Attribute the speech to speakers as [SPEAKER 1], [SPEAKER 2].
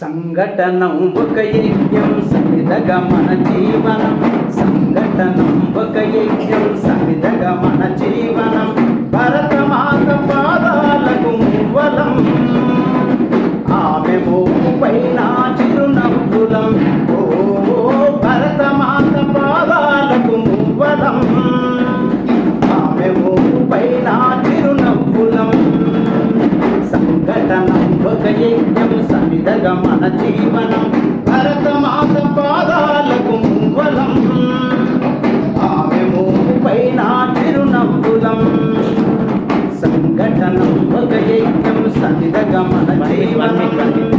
[SPEAKER 1] సంఘటనం ఒక యజ్ఞం సమిధగా మన జీవనం. సంఘటనం ఒక యజ్ఞం సమిధగా మన జీవనం. భరతమాత పాదాలకు మువ్వలం, ఆమె మోపు పైన చిరునవ్వులం. ఓ భరతమాత పాదాలకు మువ్వలం, ఆమె మోపు పైన చిరునవ్వులం. సంఘటనం ఒక యజ్ఞం సమిధగా మన జీవనం. భరతమాత పాదాలకు మువ్వలం, ఆమె మోపు పైన చిరునవ్వులం. సంఘటనం ఒక యజ్ఞం సమిధగా మన జీవనం.